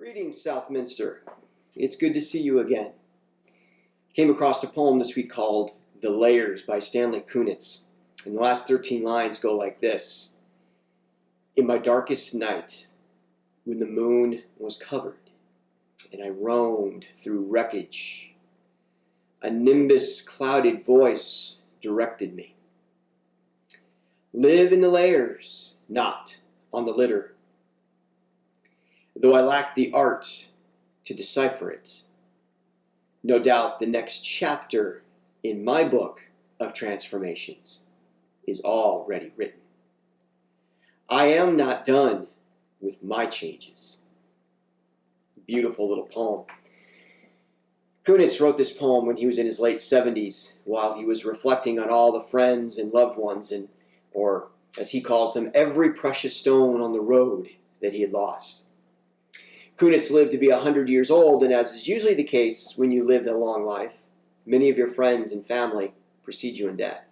Greetings, Southminster. It's good to see you again. Came across a poem this week called The Layers by Stanley Kunitz. And the last 13 lines go like this. In my darkest night, when the moon was covered, and I roamed through wreckage, a nimbus-clouded voice directed me. Live in the layers, not on the litter. Though I lack the art to decipher it, no doubt the next chapter in my book of transformations is already written. I am not done with my changes. Beautiful little poem. Kunitz wrote this poem when he was in his late 70s while he was reflecting on all the friends and loved ones and, or as he calls them, every precious stone on the road that he had lost. Kunitz lived to be 100 years old, and as is usually the case when you live a long life, many of your friends and family precede you in death.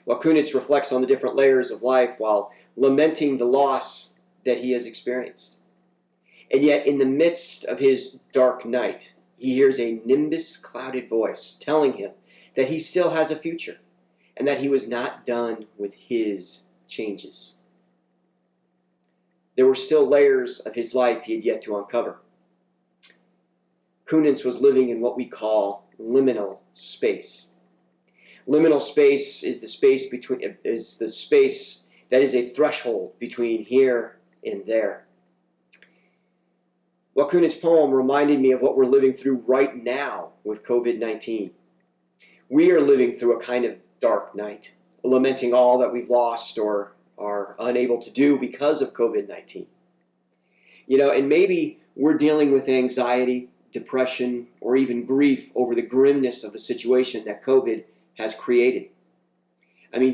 While Kunitz reflects on the different layers of life while lamenting the loss that he has experienced. And yet, in the midst of his dark night, he hears a nimbus-clouded voice telling him that he still has a future and that he was not done with his changes. There were still layers of his life he had yet to uncover. Kunitz was living in what we call liminal space. Liminal space is the space that is a threshold between here and there. Well, Kunitz's poem reminded me of what we're living through right now with COVID-19. We are living through a kind of dark night, lamenting all that we've lost or are unable to do because of COVID-19. And maybe we're dealing with anxiety, depression, or even grief over the grimness of the situation that COVID has created.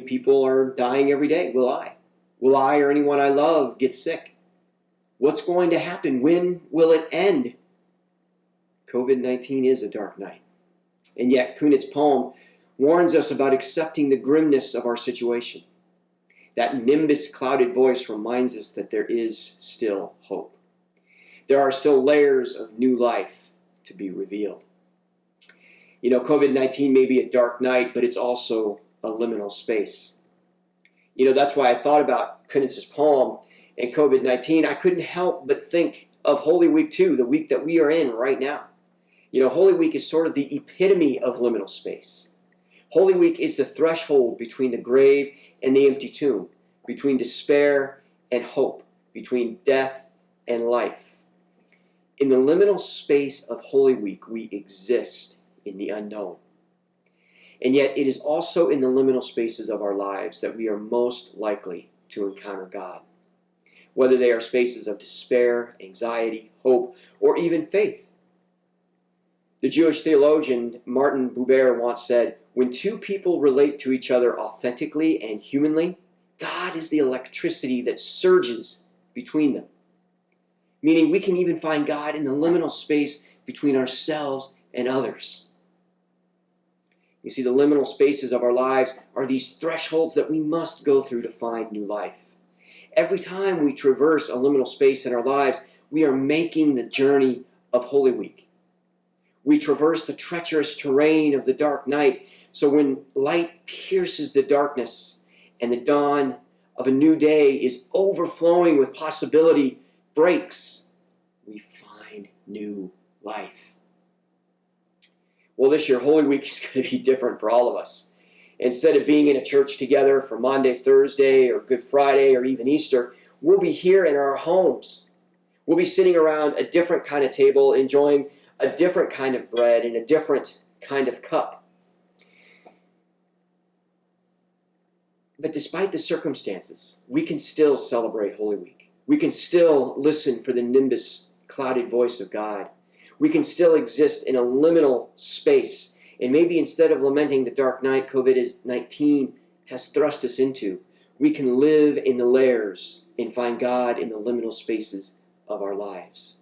People are dying every day. Will I? Will I or anyone I love get sick? What's going to happen? When will it end? COVID-19 is a dark night. And yet, Kunitz's poem warns us about accepting the grimness of our situation. That nimbus-clouded voice reminds us that there is still hope. There are still layers of new life to be revealed. COVID-19 may be a dark night, but it's also a liminal space. That's why I thought about Kunitz's poem and COVID-19. I couldn't help but think of Holy Week 2, the week that we are in right now. Holy Week is sort of the epitome of liminal space. Holy Week is the threshold between the grave and the empty tomb, between despair and hope, between death and life. In the liminal space of Holy Week, we exist in the unknown. And yet it is also in the liminal spaces of our lives that we are most likely to encounter God. Whether they are spaces of despair, anxiety, hope, or even faith. The Jewish theologian Martin Buber once said, when two people relate to each other authentically and humanly, God is the electricity that surges between them. Meaning we can even find God in the liminal space between ourselves and others. You see, the liminal spaces of our lives are these thresholds that we must go through to find new life. Every time we traverse a liminal space in our lives, we are making the journey of Holy Week. We traverse the treacherous terrain of the dark night, so when light pierces the darkness and the dawn of a new day is overflowing with possibility breaks, we find new life. Well, this year, Holy Week is going to be different for all of us. Instead of being in a church together for Monday, Thursday, or Good Friday, or even Easter, we'll be here in our homes. We'll be sitting around a different kind of table, enjoying a different kind of bread and a different kind of cup. But despite the circumstances, we can still celebrate Holy Week. We can still listen for the nimbus-clouded voice of God. We can still exist in a liminal space. And maybe instead of lamenting the dark night COVID-19 has thrust us into, we can live in the layers and find God in the liminal spaces of our lives.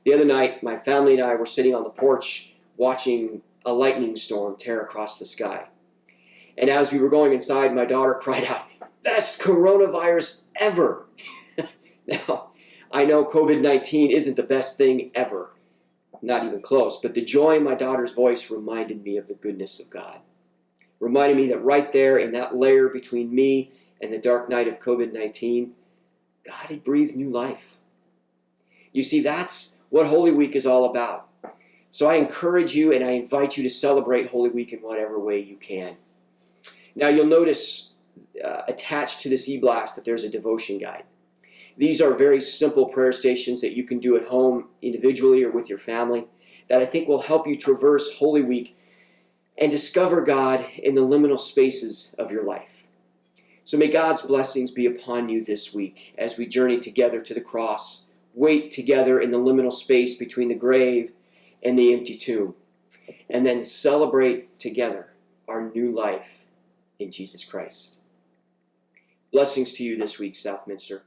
The other night, my family and I were sitting on the porch watching a lightning storm tear across the sky. And as we were going inside, my daughter cried out, "Best coronavirus ever!" Now, I know COVID-19 isn't the best thing ever, not even close, but the joy in my daughter's voice reminded me of the goodness of God. Reminded me that right there in that layer between me and the dark night of COVID-19, God had breathed new life. You see, that's what Holy Week is all about. So I encourage you and I invite you to celebrate Holy Week in whatever way you can. Now you'll notice attached to this e-blast that there's a devotion guide. These are very simple prayer stations that you can do at home individually or with your family that I think will help you traverse Holy Week and discover God in the liminal spaces of your life. So may God's blessings be upon you this week as we journey together to the cross, wait together in the liminal space between the grave and the empty tomb, and then celebrate together our new life in Jesus Christ. Blessings to you this week, Southminster.